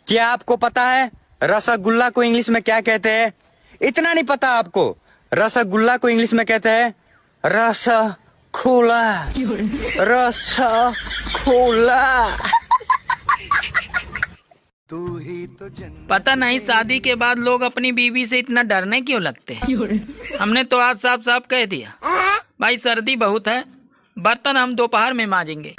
क्या आपको पता है रसगुल्ला को इंग्लिश में क्या कहते हैं? इतना नहीं पता आपको? रसगुल्ला को इंग्लिश में कहते हैं रसखोला। रसखोला। पता नहीं शादी के बाद लोग अपनी बीवी से इतना डरने क्यों लगते हैं। हमने तो आज साफ साफ कह दिया, भाई सर्दी बहुत है, बर्तन हम दोपहर में मांजेंगे।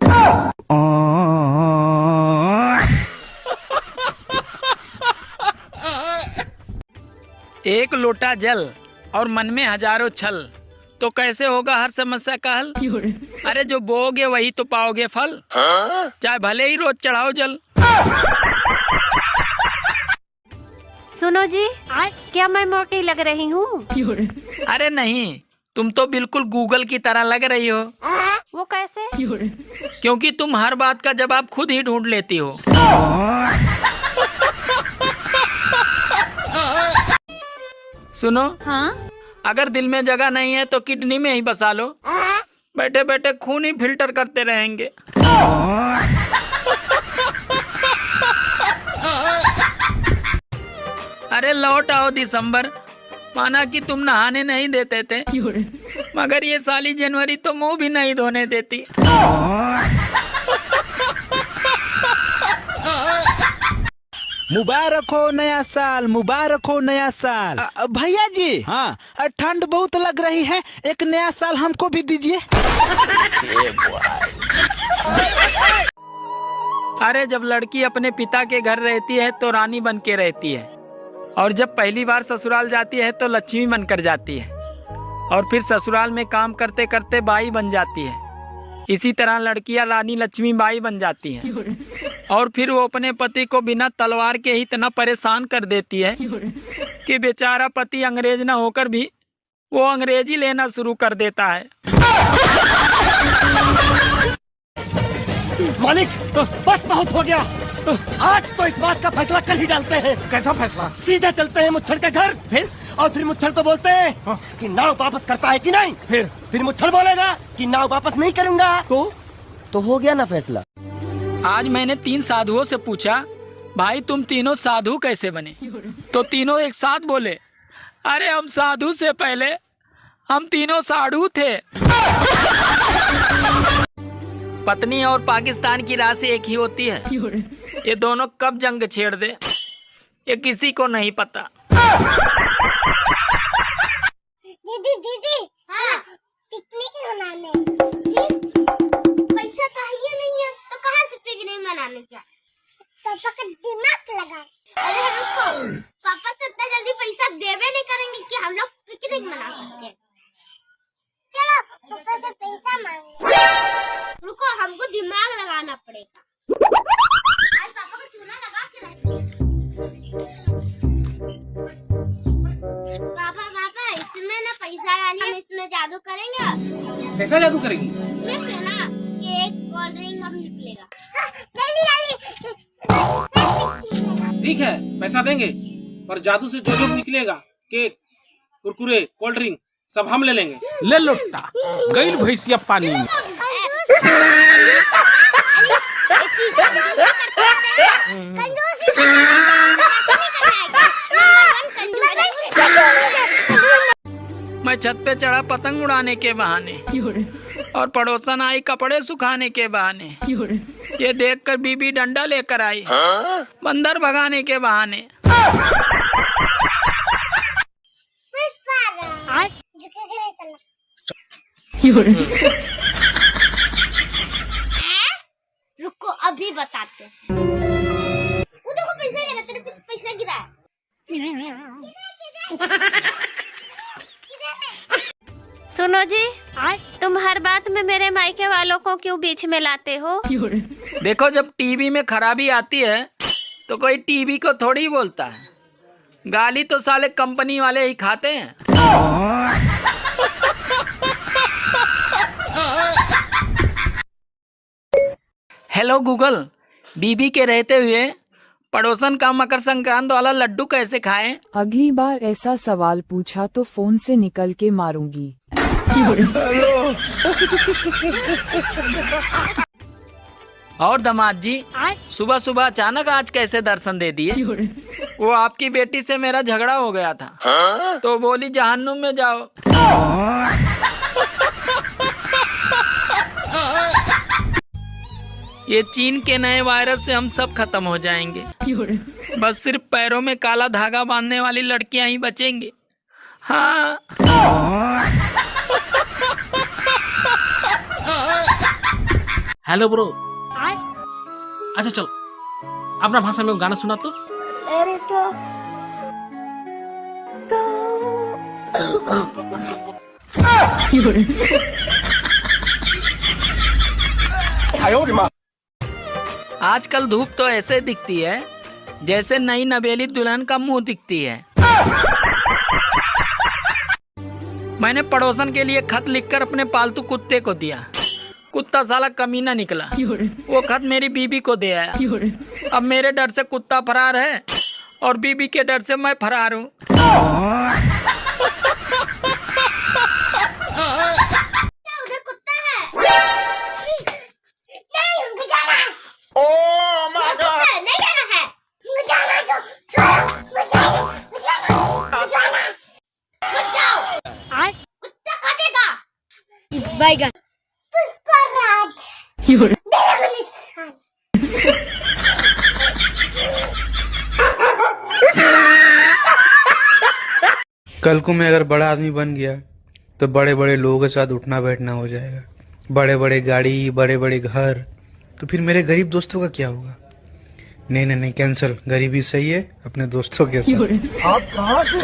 एक लोटा जल और मन में हजारों छल, तो कैसे होगा हर समस्या का हल। अरे जो बोओगे वही तो पाओगे फल, चाहे भले ही रोज चढ़ाओ जल। सुनो जी, क्या मैं मोटी लग रही हूँ? अरे नहीं, तुम तो बिल्कुल गूगल की तरह लग रही हो। वो कैसे? क्योंकि तुम हर बात का जवाब खुद ही ढूंढ लेती हो। सुनो, हाँ? अगर दिल में जगह नहीं है तो किडनी में ही बसा लो, बैठे बैठे खून ही फिल्टर करते रहेंगे। अरे लौट आओ दिसंबर, माना कि तुम नहाने नहीं देते थे, मगर ये साली जनवरी तो मुंह भी नहीं धोने देती। मुबारक हो नया साल, मुबारक हो नया साल। भैया जी, हाँ, ठंड बहुत लग रही है, एक नया साल हमको भी दीजिए। अरे जब लड़की अपने पिता के घर रहती है तो रानी बन के रहती है, और जब पहली बार ससुराल जाती है तो लक्ष्मी बनकर जाती है, और फिर ससुराल में काम करते करते बाई बन जाती है। इसी तरह लड़कियां रानी लक्ष्मी बाई बन जाती हैं, और फिर वो अपने पति को बिना तलवार के ही इतना परेशान कर देती है कि बेचारा पति अंग्रेज न होकर भी वो अंग्रेजी लेना शुरू कर देता है। मालिक, बस बहुत हो गया। आज तो इस बात का फैसला कल ही डालते हैं। कैसा फैसला? सीधे चलते हैं मुच्छड़ के घर, फिर मुच्छड़ को बोलते हैं कि नाव वापस करता है कि नहीं। फिर मुच्छड़ बोलेगा कि नाव वापस नहीं करूंगा। तो हो गया ना फैसला। आज मैंने 3 साधुओं से पूछा, भाई तुम तीनों साधु कैसे बने? तो तीनों एक साथ बोले, अरे हम साधु से पहले हम तीनों साधु थे। पत्नी और पाकिस्तान की राशि एक ही होती है, ये दोनों कब जंग छेड़ दे ये किसी को नहीं पता। दीदी, हाँ, पिकनिक मनाने पैसा तो है नहीं है, तो कहाँ से पिकनिक मनाने जाए? पापा का दिमाग लगा। अरे रुको, पापा तो इतना जल्दी पैसा देवे नहीं करेंगे कि हम लोग पिकनिक मना सकते हैं। चलो पापा से पैसा मांगे। रुको, हमको दिमाग लगाना पड़ेगा। आज पापा को चूना लगा के रखेंगे। पापा इसमें ना पैसा डालिए, हम इसमें जादू करेंगे। कैसा जादू करेंगे? इसमें ना केक कोल्ड ड्रिंक सब निकलेगा। ठीक है, पैसा देंगे, पर जादू से जो जो निकलेगा, केक, कुरकुरे, कोल्ड ड्रिंक सब हम ले लेंगे। ले लोटा, गई भैंसिया पानी में। मैं छत पे चढ़ा पतंग उड़ाने के बहाने, और पड़ोसन आई कपड़े सुखाने के बहाने। ये देखकर बीबी डंडा लेकर आई, बंदर भगाने के बहाने। रुको, अभी बताते हैं। उधर को पैसा गिरा, तेरे पे पैसा गिरा है। सुनो जी, तुम हर बात में मेरे मायके वालों को क्यों बीच में लाते हो? देखो, जब टीवी में खराबी आती है तो कोई टीवी को थोड़ी बोलता है, गाली तो साले कंपनी वाले ही खाते हैं। हेलो गूगल, बीबी के रहते हुए पड़ोसन का मकर संक्रांत वाला लड्डू कैसे खाएं? अगली बार ऐसा सवाल पूछा तो फोन से निकल के मारूंगी। और दामाद जी, सुबह सुबह अचानक आज कैसे दर्शन दे दिए? वो आपकी बेटी से मेरा झगड़ा हो गया था, तो बोली जहन्नुम में जाओ। ये चीन के नए वायरस से हम सब खत्म हो जाएंगे, बस सिर्फ पैरों में काला धागा बांधने वाली लड़कियां ही बचेंगी। हाँ। Hello bro. अच्छा चलो, अपना भाषा में गाना सुना तो। अरे आजकल धूप तो ऐसे दिखती है जैसे नई नवेली दुल्हन का मुंह दिखती है। मैंने पड़ोसन के लिए खत लिखकर अपने पालतू कुत्ते को दिया। कुत्ता साला कमीना निकला। वो खत मेरी बीबी को दे आया। अब मेरे डर से कुत्ता फरार है और बीबी के डर से मैं फरार हूँ। उधर कुत्ता है। नहीं, हमको जाना है। ओह माय गॉड, नहीं जाना है। हमको जाना है, मत जाओ। कुत्ता काटेगा। बैगन। कल को मैं अगर बड़ा आदमी बन गया तो बड़े बड़े लोगों के साथ उठना बैठना हो जाएगा, बड़े बड़े गाड़ी, बड़े बड़े घर। तो फिर मेरे गरीब दोस्तों का क्या होगा? नहीं नहीं नहीं, कैंसिल। गरीबी सही है अपने दोस्तों के साथ। आप कहाँ से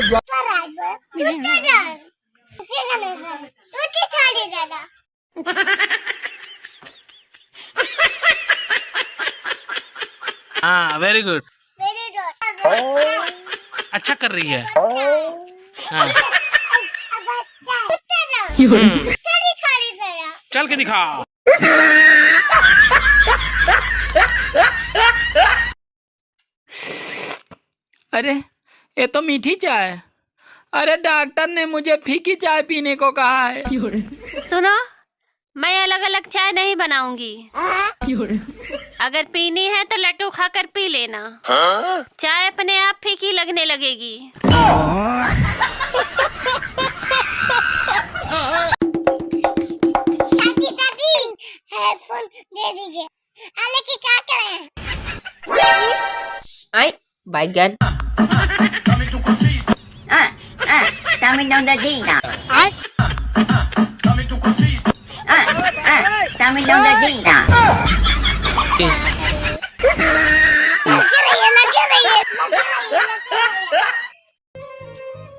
हाँ, वेरी गुड। अच्छा कर रही है। हाँ। चल के दिखा। अरे ये तो मीठी चाय है। अरे डॉक्टर ने मुझे फीकी चाय पीने को कहा है। सुनो, मैं अलग अलग चाय नहीं बनाऊंगी। अगर पीनी है तो लड्डू खाकर पी लेना। चाय अपने आप फीकी लगने लगेगी। दादी, हेडफोन दे दीजिए। अले की क्या करें? Ay, बैगन। Dami daw na dina. Dami daw na dina.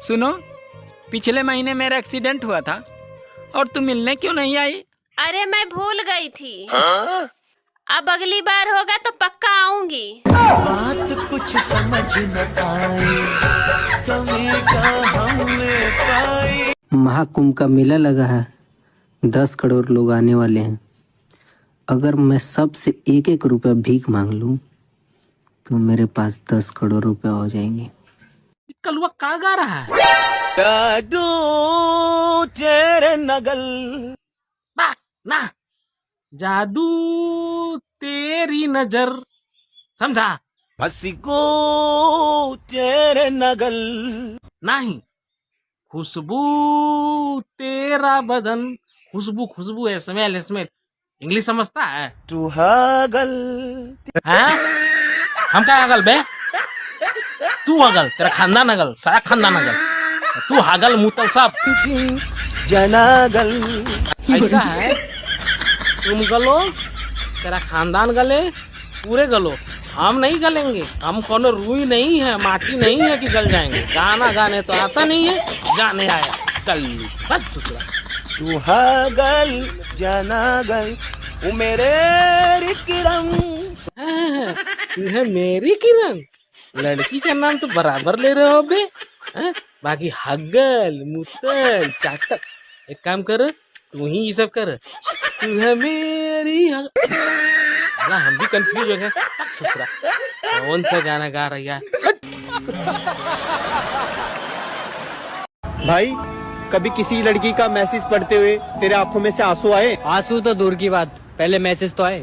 सुनो, पिछले महीने मेरा एक्सीडेंट हुआ था और तुम मिलने क्यों नहीं आई? अरे मैं भूल गई थी। अब अगली बार होगा तो पक्का आऊंगी। बात कुछ समझ न आई, कमी का हमने पाई। महाकुंभ का मेला लगा है, 10 करोड़ लोग आने वाले हैं। अगर मैं सबसे 1-1 रुपया भीख मांग लूं तो मेरे पास 10 करोड़ रुपया हो जाएंगे। कलवा का गा रहा है? जादू तेरे नगल। ना, जादू तेरी नजर, समझा? हंसी को तेरे नगल। नहीं, खुशबू तेरा बदन। खुशबू खुशबू है, स्मेल स्मेल। इंग्लिश समझता है? तू हगल। हाँ? हम क्या हगल बे? तू हगल, तेरा खानदान हगल, सारा खानदान हगल। तू हगल मुतल सब जनागल। ऐसा है, तुम गलो, तेरा खानदान गले, पूरे गलो। हम नहीं गलेंगे, हम कोनो रूई नहीं है, माटी नहीं है कि गल जाएंगे। गाना गाने तो आता नहीं है, गाने आया कल बस ससुरा। तू हगल जनागल, वो मेरे किरण। तू है मेरी किरण। लड़की का नाम तो बराबर ले रहे हो बे। बाकी हगल मुतल चाटक। एक काम कर, तू ही ये सब कर। तू है मेरी अला, हम भी कंफ्यूज हो गए। ससुरा कौन सा गाना गा रही है? भाई, कभी किसी लड़की का मैसेज पढ़ते हुए तेरे आंखों में से आंसू आए? आंसू तो दूर की बात, पहले मैसेज तो आए।